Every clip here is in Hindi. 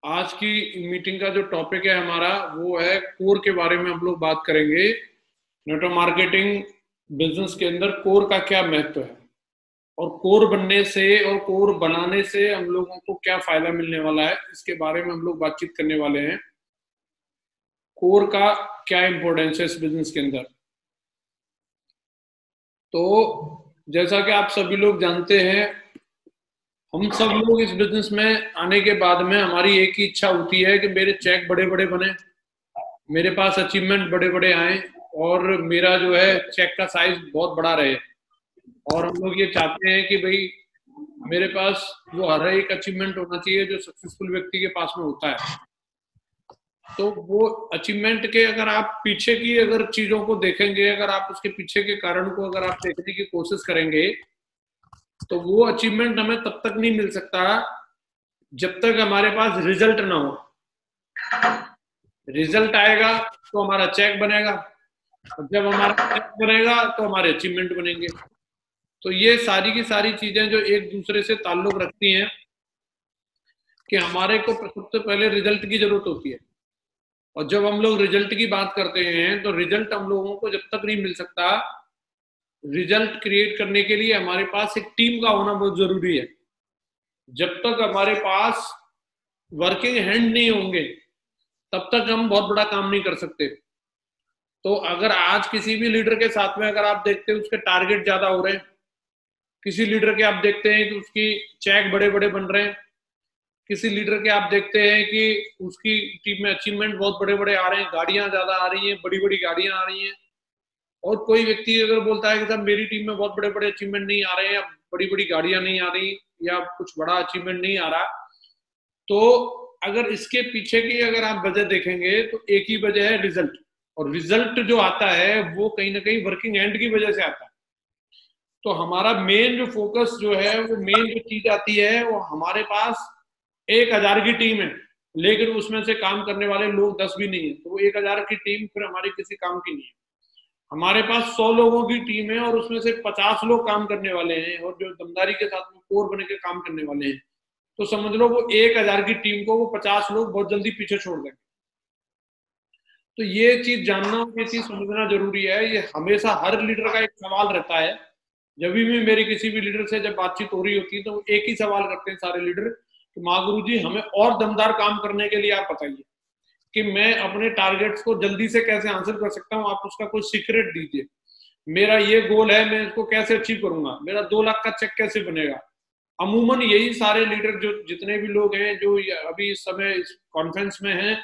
आज की मीटिंग का जो टॉपिक है हमारा वो है कोर के बारे में हम लोग बात करेंगे। नेटवर्क मार्केटिंग बिजनेस के अंदर कोर का क्या महत्व है और कोर बनने से और कोर बनाने से हम लोगों को क्या फायदा मिलने वाला है, इसके बारे में हम लोग बातचीत करने वाले हैं। कोर का क्या इंपॉर्टेंस है इस बिजनेस के अंदर। तो जैसा कि आप सभी लोग जानते हैं, हम सब लोग इस बिजनेस में आने के बाद में हमारी एक ही इच्छा होती है कि मेरे चेक बड़े बड़े बने, मेरे पास अचीवमेंट बड़े बड़े आए और मेरा जो है चेक का साइज बहुत बड़ा रहे। और हम लोग ये चाहते हैं कि भाई मेरे पास वो हर एक अचीवमेंट होना चाहिए जो सक्सेसफुल व्यक्ति के पास में होता है। तो वो अचीवमेंट के अगर आप पीछे की अगर चीजों को देखेंगे, अगर आप उसके पीछे के कारण को अगर आप देखने की कोशिश करेंगे, तो वो अचीवमेंट हमें तब तक नहीं मिल सकता जब तक हमारे पास रिजल्ट ना हो। रिजल्ट आएगा तो हमारा चेक बनेगा, और जब हमारा चेक बनेगा तो हमारे अचीवमेंट बनेंगे। तो ये सारी की सारी चीजें जो एक दूसरे से ताल्लुक रखती हैं कि हमारे को सबसे पहले रिजल्ट की जरूरत होती है। और जब हम लोग रिजल्ट की बात करते हैं तो रिजल्ट हम लोगों को जब तक नहीं मिल सकता, रिजल्ट क्रिएट करने के लिए हमारे पास एक टीम का होना बहुत जरूरी है। जब तक हमारे पास वर्किंग हैंड नहीं होंगे तब तक हम बहुत बड़ा काम नहीं कर सकते। तो अगर आज किसी भी लीडर के साथ में अगर आप देखते हैं उसके टारगेट ज्यादा हो रहे हैं, किसी लीडर के आप देखते हैं कि उसकी चेक बड़े बड़े बन रहे हैं, किसी लीडर के आप देखते हैं कि उसकी टीम में अचीवमेंट बहुत बड़े बड़े आ रहे हैं, गाड़ियां ज्यादा आ रही हैं, बड़ी बड़ी गाड़ियां आ रही हैं। और कोई व्यक्ति अगर बोलता है कि साहब मेरी टीम में बहुत बड़े बड़े अचीवमेंट नहीं आ रहे हैं, या बड़ी बड़ी गाड़ियां नहीं आ रही, या कुछ बड़ा अचीवमेंट नहीं आ रहा, तो अगर इसके पीछे की अगर आप वजह देखेंगे तो एक ही वजह है, रिजल्ट। और रिजल्ट जो आता है वो कहीं ना कहीं वर्किंग एंड की वजह से आता है। तो हमारा मेन जो फोकस जो है, वो मेन जो चीज आती है, वो हमारे पास 1,000 की टीम है लेकिन उसमें से काम करने वाले लोग 10 भी नहीं है, तो वो 1,000 की टीम फिर हमारी किसी काम की नहीं है। हमारे पास 100 लोगों की टीम है और उसमें से 50 लोग काम करने वाले हैं और जो दमदारी के साथ में कोर बने के काम करने वाले हैं, तो समझ लो वो 1,000 की टीम को वो 50 लोग बहुत जल्दी पीछे छोड़ देंगे। तो ये चीज जानना और ये चीज समझना जरूरी है। ये हमेशा हर लीडर का एक सवाल रहता है। जब भी मेरी किसी भी लीडर से जब बातचीत हो रही होती है तो वो एक ही सवाल करते हैं सारे लीडर कि महागुरु जी हमें और दमदार काम करने के लिए आप बताइए कि मैं अपने टारगेट्स को जल्दी से कैसे हासिल कर सकता हूँ, आप उसका कोई सीक्रेट दीजिए। मेरा ये गोल है, मैं इसको कैसे अचीव करूंगा, मेरा 2 लाख का चेक कैसे बनेगा। अमूमन यही सारे लीडर जो जितने भी लोग हैं जो अभी इस समय इस कॉन्फ्रेंस में हैं,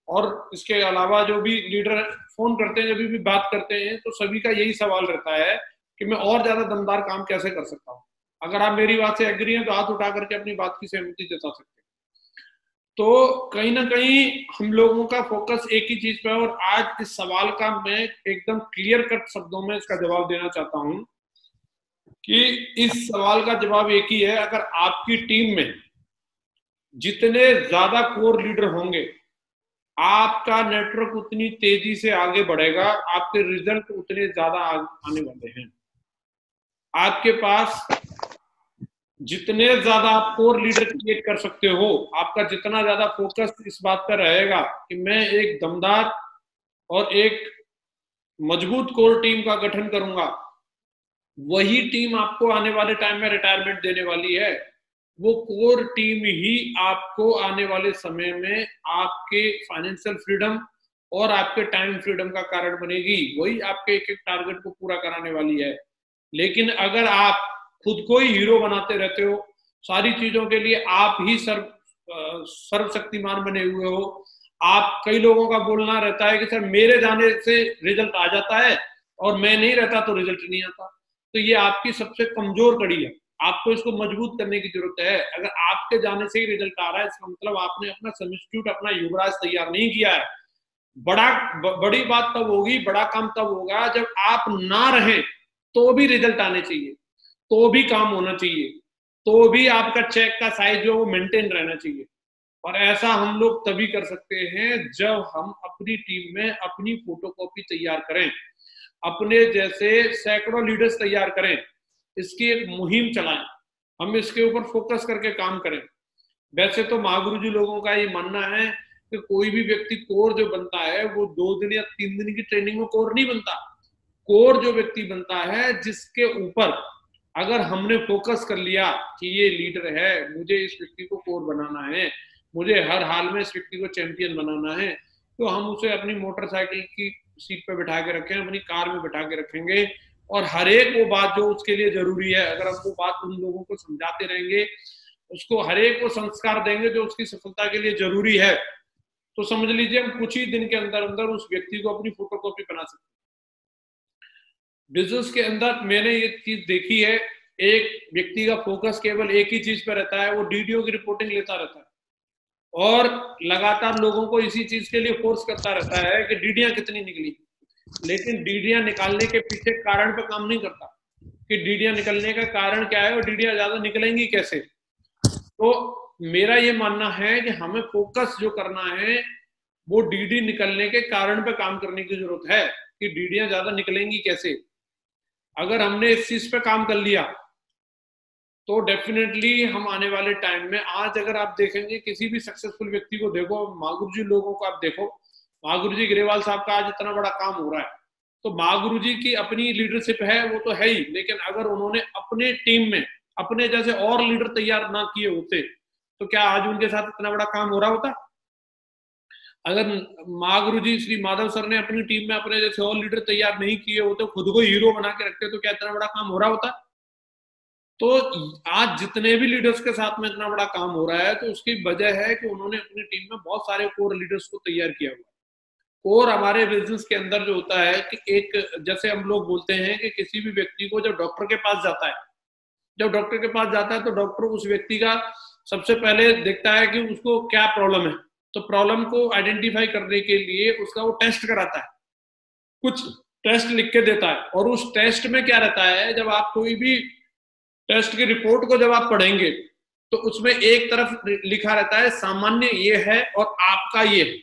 और इसके अलावा जो भी लीडर फोन करते हैं, जब भी बात करते हैं, तो सभी का यही सवाल रहता है कि मैं और ज्यादा दमदार काम कैसे कर सकता हूँ। अगर आप मेरी बात से एग्री हैं तो हाथ उठा करके अपनी बात की सहमति जता सकते हैं। तो कहीं ना कहीं हम लोगों का फोकस एक ही चीज पे है, और आज इस सवाल का मैं एकदम क्लियर कट शब्दों में इसका जवाब देना चाहता हूं कि इस सवाल का जवाब एक ही है। अगर आपकी टीम में जितने ज्यादा कोर लीडर होंगे, आपका नेटवर्क उतनी तेजी से आगे बढ़ेगा, आपके रिजल्ट उतने ज्यादा आने वाले हैं। आपके पास जितने ज्यादा आप कोर लीडर क्रिएट कर सकते हो, आपका जितना ज्यादा फोकस इस बात पर रहेगा कि मैं एक दमदार और एक मजबूत कोर टीम का गठन करूंगा, वही टीम आपको आने वाले टाइम में रिटायरमेंट देने वाली है। वो कोर टीम ही आपको आने वाले समय में आपके फाइनेंशियल फ्रीडम और आपके टाइम फ्रीडम का कारण बनेगी। वही आपके एक एक टारगेट को पूरा कराने वाली है। लेकिन अगर आप खुद को ही हीरो बनाते रहते हो, सारी चीजों के लिए आप ही सर्वशक्तिमान बने हुए हो, आप कई लोगों का बोलना रहता है कि सर मेरे जाने से रिजल्ट आ जाता है और मैं नहीं रहता तो रिजल्ट नहीं आता, तो ये आपकी सबसे कमजोर कड़ी है। आपको इसको मजबूत करने की जरूरत है। अगर आपके जाने से ही रिजल्ट आ रहा है, इसका मतलब आपने अपना सब्स्टिट्यूट, अपना युवराज तैयार नहीं किया है। बड़ी बात तब होगी, बड़ा काम तब होगा जब आप ना रहें तो भी रिजल्ट आने चाहिए, तो भी काम होना चाहिए, तो भी आपका चेक का साइज जो वो मेंटेन रहना चाहिए। और ऐसा हम लोग तभी कर सकते हैं जब हम अपनी टीम में अपनी फोटोकॉपी तैयार करें, अपने जैसे सैकड़ों लीडर्स तैयार करें, इसकी एक मुहिम चलाएं, हम इसके ऊपर फोकस करके काम करें। वैसे तो महागुरु जी लोगों का ये मानना है कि कोई भी व्यक्ति कोर जो बनता है वो 2 दिन या 3 दिन की ट्रेनिंग में कोर नहीं बनता। कोर जो व्यक्ति बनता है जिसके ऊपर अगर हमने फोकस कर लिया कि ये लीडर है, मुझे इस व्यक्ति को कोर बनाना है, मुझे हर हाल में इस व्यक्ति को चैंपियन बनाना है, तो हम उसे अपनी मोटरसाइकिल की सीट पे बिठा के रखें, अपनी कार में बिठा के रखेंगे, और हर एक वो बात जो उसके लिए जरूरी है, अगर हम वो बात उन लोगों को समझाते रहेंगे, उसको हर एक वो संस्कार देंगे जो उसकी सफलता के लिए जरूरी है, तो समझ लीजिए हम कुछ ही दिन के अंदर अंदर उस व्यक्ति को अपनी फोटोकॉपी बना सकते हैं। बिजनेस के अंदर मैंने ये चीज देखी है, एक व्यक्ति का फोकस केवल एक ही चीज पे रहता है, वो डीडीओ की रिपोर्टिंग लेता रहता है और लगातार लोगों को इसी चीज के लिए फोर्स करता रहता है कि डीडियां कितनी निकली, लेकिन डीडियां निकालने के पीछे कारण पे काम नहीं करता कि डीडियां निकलने का कारण क्या है और डीडियां ज्यादा निकलेंगी कैसे। तो मेरा ये मानना है कि हमें फोकस जो करना है वो डीडी निकलने के कारण पे काम करने की जरूरत है कि डीडियां ज्यादा निकलेंगी कैसे। अगर हमने इस चीज पे काम कर लिया तो डेफिनेटली हम आने वाले टाइम में, आज अगर आप देखेंगे किसी भी सक्सेसफुल व्यक्ति को देखो, महागुरु जी लोगों को आप देखो, महागुरु जी ग्रेवाल साहब का आज इतना बड़ा काम हो रहा है, तो महागुरु जी की अपनी लीडरशिप है वो तो है ही, लेकिन अगर उन्होंने अपने टीम में अपने जैसे और लीडर तैयार ना किए होते तो क्या आज उनके साथ इतना बड़ा काम हो रहा होता। अगर महागुरु जी श्री माधव सर ने अपनी टीम में अपने जैसे और लीडर तैयार नहीं किए होते, खुद को हीरो बना के रखते, तो क्या इतना बड़ा काम हो रहा होता। तो आज जितने भी लीडर्स के साथ में इतना बड़ा काम हो रहा है तो उसकी वजह है कि उन्होंने अपनी टीम में बहुत सारे कोर लीडर्स को तैयार किया हुआ है। कोर हमारे बिजनेस के अंदर जो होता है कि एक, जैसे हम लोग बोलते हैं कि किसी भी व्यक्ति को जब डॉक्टर के पास जाता है, जब डॉक्टर के पास जाता है तो डॉक्टर उस व्यक्ति का सबसे पहले देखता है कि उसको क्या प्रॉब्लम है, तो प्रॉब्लम को आइडेंटिफाई करने के लिए उसका वो टेस्ट कराता है, कुछ टेस्ट लिख के देता है, और उस टेस्ट में क्या रहता है, जब आप कोई भी टेस्ट की रिपोर्ट को जब आप पढ़ेंगे तो उसमें एक तरफ लिखा रहता है सामान्य ये है और आपका ये है,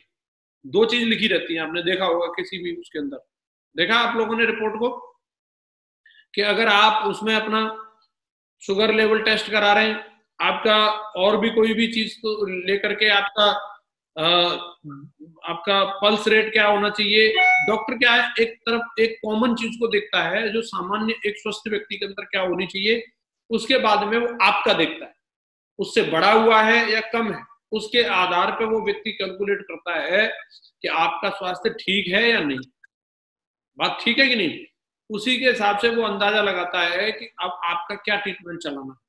दो चीज लिखी रहती है। आपने देखा होगा किसी भी उसके अंदर, देखा आप लोगों ने रिपोर्ट को, कि अगर आप उसमें अपना शुगर लेवल टेस्ट करा रहे हैं, आपका और भी कोई भी चीज को लेकर के आपका पल्स रेट क्या होना चाहिए, डॉक्टर क्या है एक तरफ एक कॉमन चीज को देखता है जो सामान्य एक स्वस्थ व्यक्ति के अंदर क्या होनी चाहिए, उसके बाद में वो आपका देखता है, उससे बढ़ा हुआ है या कम है, उसके आधार पर वो व्यक्ति कैलकुलेट करता है कि आपका स्वास्थ्य ठीक है या नहीं, बात ठीक है कि नहीं, उसी के हिसाब से वो अंदाजा लगाता है कि अब आपका क्या ट्रीटमेंट चलाना।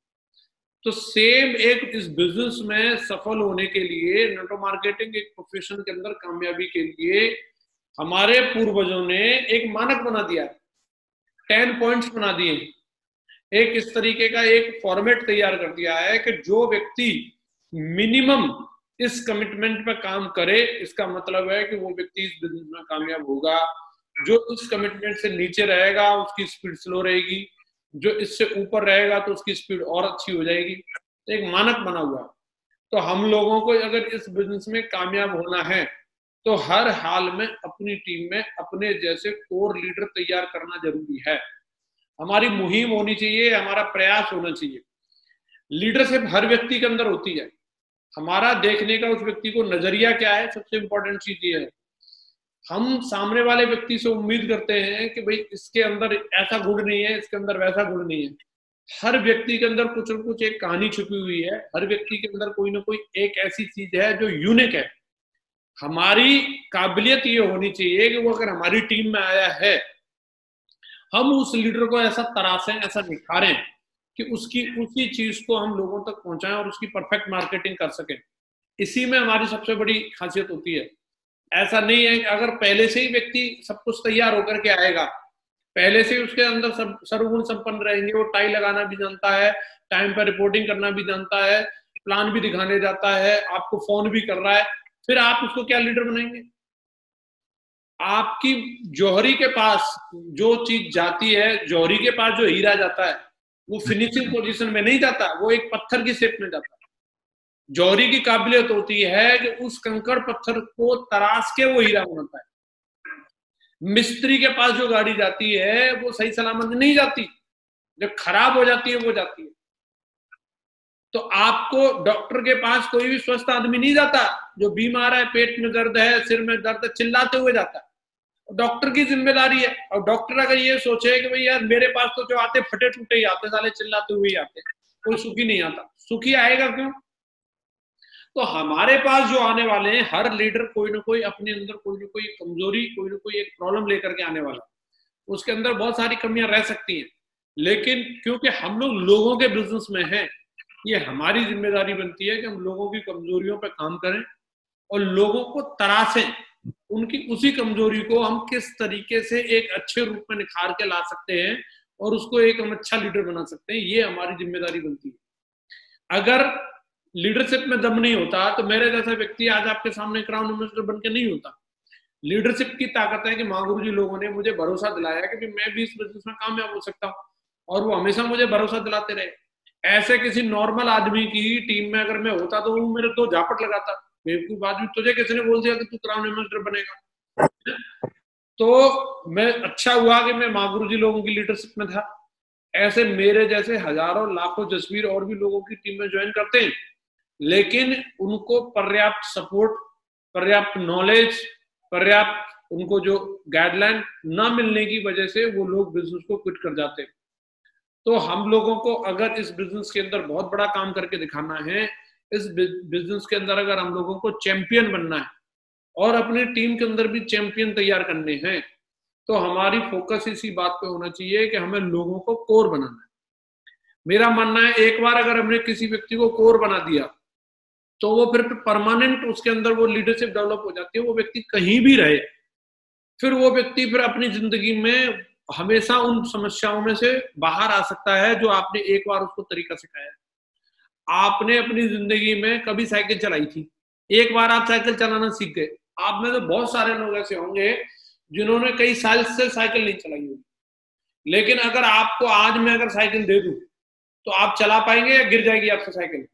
तो सेम एक इस बिजनेस में सफल होने के लिए, नेटवर्क मार्केटिंग एक प्रोफेशन के अंदर कामयाबी के लिए हमारे पूर्वजों ने एक मानक बना दिया, 10 पॉइंट्स बना दिए, एक इस तरीके का एक फॉर्मेट तैयार कर दिया है कि जो व्यक्ति मिनिमम इस कमिटमेंट पे काम करे, इसका मतलब है कि वो व्यक्ति इस बिजनेस में कामयाब होगा। जो इस कमिटमेंट से नीचे रहेगा उसकी स्पीड स्लो रहेगी, जो इससे ऊपर रहेगा तो उसकी स्पीड और अच्छी हो जाएगी, तो एक मानक बना हुआ है। तो हम लोगों को अगर इस बिजनेस में कामयाब होना है तो हर हाल में अपनी टीम में अपने जैसे कोर लीडर तैयार करना जरूरी है, हमारी मुहिम होनी चाहिए, हमारा प्रयास होना चाहिए। लीडरशिप हर व्यक्ति के अंदर होती है, हमारा देखने का उस व्यक्ति को नजरिया क्या है, सबसे इंपॉर्टेंट चीज ये है। हम सामने वाले व्यक्ति से उम्मीद करते हैं कि भाई इसके अंदर ऐसा गुण नहीं है, इसके अंदर वैसा गुण नहीं है। हर व्यक्ति के अंदर कुछ न कुछ एक कहानी छुपी हुई है, हर व्यक्ति के अंदर कोई ना कोई एक ऐसी चीज है जो यूनिक है। हमारी काबिलियत ये होनी चाहिए कि वो अगर हमारी टीम में आया है, हम उस लीडर को ऐसा तराशें, ऐसा निखारें कि उसकी उसी चीज को हम लोगों तक पहुंचाएं और उसकी परफेक्ट मार्केटिंग कर सकें। इसी में हमारी सबसे बड़ी खासियत होती है। ऐसा नहीं है कि अगर पहले से ही व्यक्ति सब कुछ तैयार होकर के आएगा, पहले से ही उसके अंदर सब सर्वगुण संपन्न रहेंगे, वो टाई लगाना भी जानता है, टाइम पर रिपोर्टिंग करना भी जानता है, प्लान भी दिखाने जाता है, आपको फोन भी कर रहा है, फिर आप उसको क्या लीडर बनाएंगे। आपकी जौहरी के पास जो चीज जाती है, जौहरी के पास जो हीरा जाता है वो फिनिशिंग पोजीशन में नहीं जाता, वो एक पत्थर की शेप में जाता है। जौहरी की काबिलियत होती है कि उस कंकड़ पत्थर को तराश के वो हीरा बनाता है। मिस्त्री के पास जो गाड़ी जाती है वो सही सलामत नहीं जाती, जब खराब हो जाती है वो जाती है। तो आपको डॉक्टर के पास कोई भी स्वस्थ आदमी नहीं जाता, जो बीमार है, पेट में दर्द है, सिर में दर्द है, चिल्लाते हुए जाता है। डॉक्टर की जिम्मेदारी है। और डॉक्टर अगर ये सोचे कि भाई यार मेरे पास तो जो आते फटे टूटे ही आते, साले चिल्लाते हुए ही आते, कोई सुखी नहीं आता। सुखी आएगा क्यों? तो हमारे पास जो आने वाले हैं, हर लीडर कोई ना कोई अपने अंदर कोई ना कोई कमजोरी, कोई ना कोई एक प्रॉब्लम लेकर के आने वाला। उसके अंदर बहुत सारी कमियां रह सकती हैं, लेकिन क्योंकि हम लोग लोगों के बिजनेस में हैं, ये हमारी जिम्मेदारी बनती है कि हम लोगों की कमजोरियों पर काम करें और लोगों को तराशें, उनकी उसी कमजोरी को हम किस तरीके से एक अच्छे रूप में निखार के ला सकते हैं और उसको एक हम अच्छा लीडर बना सकते हैं, ये हमारी जिम्मेदारी बनती है। अगर लीडरशिप में दम नहीं होता तो मेरे जैसा व्यक्ति आज आपके सामने क्राउन एम्बेसडर बन के नहीं होता। लीडरशिप की ताकत है कि माँ गुरु जी लोगों ने मुझे भरोसा दिलाया कि मैं भी इस बिजनेस में कामयाब हो सकता हूँ, और वो हमेशा मुझे भरोसा दिलाते रहे। ऐसे किसी नॉर्मल आदमी की टीम में अगर मैं होता तो वो मेरे 2 झापट लगाता, बेवकूफ आदमी, तुझे किसी ने बोल दिया कि तू क्राउन एम्बेसडर बनेगा? तो मैं अच्छा हुआ कि मैं माँ गुरु जी लोगों की लीडरशिप में था। ऐसे मेरे जैसे हजारों लाखों जसवीर और भी लोगों की टीम में ज्वाइन करते हैं, लेकिन उनको पर्याप्त सपोर्ट, पर्याप्त नॉलेज, पर्याप्त उनको जो गाइडलाइन ना मिलने की वजह से वो लोग बिजनेस को क्विट कर जाते हैं। तो हम लोगों को अगर इस बिजनेस के अंदर बहुत बड़ा काम करके दिखाना है, इस बिजनेस के अंदर अगर हम लोगों को चैंपियन बनना है और अपनी टीम के अंदर भी चैंपियन तैयार करने हैं, तो हमारी फोकस इसी बात पे होना चाहिए कि हमें लोगों को कोर बनाना है। मेरा मानना है एक बार अगर हमने किसी व्यक्ति को कोर बना दिया तो वो फिर परमानेंट उसके अंदर वो लीडरशिप डेवलप हो जाती है। वो व्यक्ति कहीं भी रहे, फिर वो व्यक्ति फिर अपनी जिंदगी में हमेशा उन समस्याओं में से बाहर आ सकता है जो आपने एक बार उसको तरीका सिखाया। आपने अपनी जिंदगी में कभी साइकिल चलाई थी, एक बार आप साइकिल चलाना सीख गए। आप में तो बहुत सारे लोग ऐसे होंगे जिन्होंने कई साल से साइकिल नहीं चलाई होगी, लेकिन अगर आपको आज मैं अगर साइकिल दे दूं तो आप चला पाएंगे या गिर जाएगी आपसे साइकिल?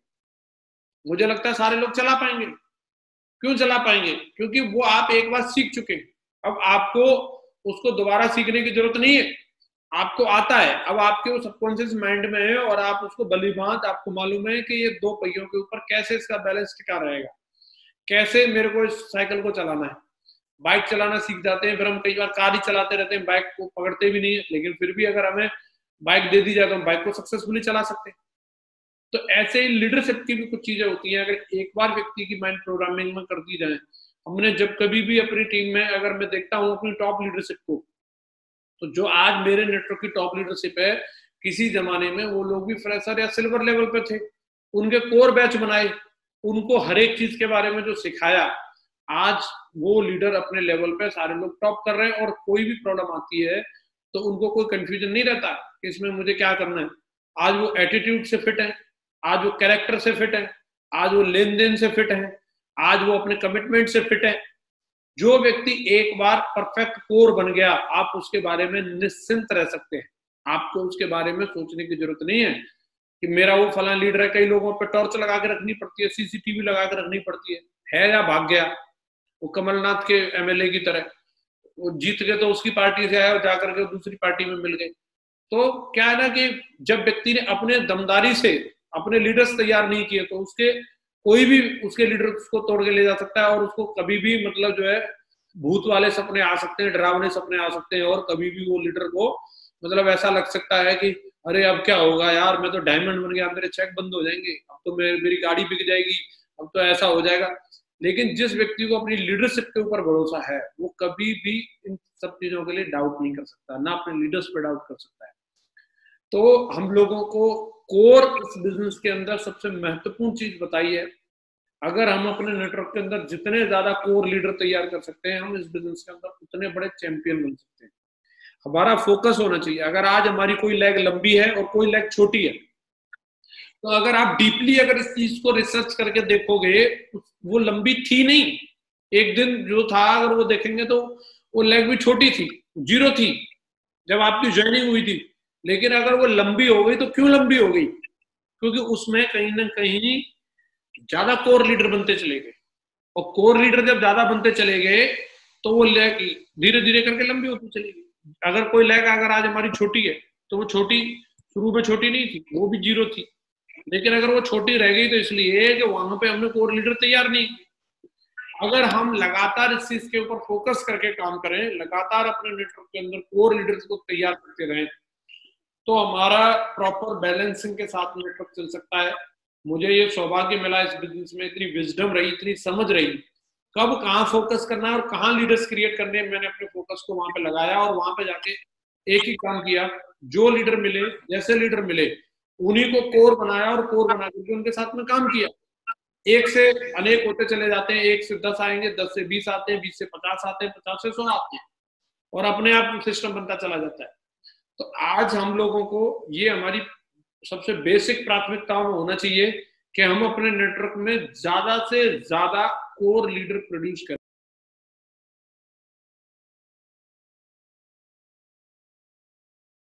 मुझे लगता है सारे लोग चला पाएंगे। क्यों चला पाएंगे? क्योंकि वो आप एक बार सीख चुके हैं। अब आपको उसको दोबारा सीखने की जरूरत नहीं है, आपको आता है। अब आपके वो सबकॉन्शियस माइंड में है और आप उसको भलीभांत आपको मालूम है कि ये 2 पहियों के ऊपर कैसे इसका बैलेंस टिका रहेगा, कैसे मेरे को इस साइकिल को चलाना है। बाइक चलाना सीख जाते हैं, फिर हम कई बार कार ही चलाते रहते हैं, बाइक को पकड़ते भी नहीं है, लेकिन फिर भी अगर हमें बाइक दे दी जाए तो हम बाइक को सक्सेसफुली चला सकते हैं। तो ऐसे ही लीडरशिप की भी कुछ चीजें होती हैं, अगर एक बार व्यक्ति की माइंड प्रोग्रामिंग में कर दी जाए। हमने जब कभी भी अपनी टीम में अगर मैं देखता हूँ अपनी टॉप लीडरशिप को, तो जो आज मेरे नेटवर्क की टॉप लीडरशिप है, किसी जमाने में वो लोग भी फ्रेशर या सिल्वर लेवल पे थे, उनके कोर बैच बनाए, उनको हर एक चीज के बारे में जो सिखाया, आज वो लीडर अपने लेवल पे सारे लोग टॉप कर रहे हैं। और कोई भी प्रॉब्लम आती है तो उनको कोई कंफ्यूजन नहीं रहता कि इसमें मुझे क्या करना है। आज वो एटीट्यूड से फिट है, आज वो कैरेक्टर से फिट है, आज वो लेन देन से फिट है, आज वो अपने कमिटमेंट से फिट है। जो व्यक्ति एक बार परफेक्ट कोर बन गया, आप उसके बारे में निश्चिंत रह सकते हैं। आपको उसके बारे में सोचने की जरूरत नहीं है कि मेरा वो फलां लीडर है। कई लोगों पर टॉर्च लगा के रखनी पड़ती है, सीसीटीवी लगा के रखनी पड़ती है या भाग गया वो कमलनाथ के एमएलए की तरह, वो जीत गए तो उसकी पार्टी से आया और जाकर के दूसरी पार्टी में मिल गए। तो क्या है ना कि जब व्यक्ति ने अपने दमदारी से अपने लीडर्स तैयार नहीं किए तो उसके कोई भी उसके लीडर उसको तोड़ के ले जा सकता है, और उसको कभी भी मतलब जो है भूत वाले सपने आ सकते हैं, डरावने सपने आ सकते हैं, और कभी भी वो लीडर को मतलब ऐसा लग सकता है कि अरे अब क्या होगा यार, मैं तो डायमंड बन गया, मेरे चेक बंद हो जाएंगे, अब तो मेरी गाड़ी बिक जाएगी, अब तो ऐसा हो जाएगा। लेकिन जिस व्यक्ति को अपनी लीडरशिप के ऊपर भरोसा है, वो कभी भी इन सब चीजों के लिए डाउट नहीं कर सकता, ना अपने लीडर्स पे डाउट कर सकता है। तो हम लोगों को कोर इस बिजनेस के अंदर सबसे महत्वपूर्ण चीज बताई है। अगर हम अपने नेटवर्क के अंदर जितने ज्यादा कोर लीडर तैयार कर सकते हैं, हम इस बिजनेस के अंदर उतने बड़े चैंपियन बन सकते हैं। हमारा फोकस होना चाहिए। अगर आज हमारी कोई लेग लंबी है और कोई लेग छोटी है, तो अगर आप डीपली अगर इस चीज को रिसर्च करके देखोगे, वो लंबी थी नहीं। एक दिन जो था अगर वो देखेंगे तो वो लेग भी छोटी थी, 0 थी जब आपकी ज्वाइनिंग हुई थी। लेकिन अगर वो लंबी हो गई तो क्यों लंबी हो गई? क्योंकि उसमें कहीं ना कहीं ज्यादा कोर लीडर बनते चले गए, और कोर लीडर जब ज्यादा बनते चले गए तो वो लेग धीरे धीरे करके लंबी होती चली गई। अगर कोई लेग अगर आज हमारी छोटी है तो वो छोटी शुरू में छोटी नहीं थी, वो भी 0 थी, लेकिन अगर वो छोटी रह गई तो इसलिए कि वहां पे हमने कोर लीडर तैयार नहीं। अगर हम लगातार इस चीज के ऊपर फोकस करके काम करें, लगातार अपने नेटवर्क के अंदर कोर लीडर्स को तैयार करते रहें, तो हमारा प्रॉपर बैलेंसिंग के साथ नेटवर्क चल सकता है। मुझे ये सौभाग्य मिला इस बिजनेस में, इतनी विजडम रही, इतनी समझ रही, कब कहाँ फोकस करना है और कहाँ लीडर्स क्रिएट करने हैं। मैंने अपने फोकस को वहां पे लगाया और वहां पे जाके एक ही काम किया। जो लीडर मिले, जैसे लीडर मिले, उन्हीं को कोर बनाया और कोर बना करके उनके साथ में काम किया। एक से अनेक होते चले जाते हैं, 1 से 10 आएंगे, 10 से 20 आते हैं, 20 से 50 आते हैं, 50 से 100 आते हैं, और अपने आप सिस्टम बनता चला जाता है। तो आज हम लोगों को ये हमारी सबसे बेसिक प्राथमिकताओं में होना चाहिए कि हम अपने नेटवर्क में ज्यादा से ज्यादा कोर लीडर प्रोड्यूस करें।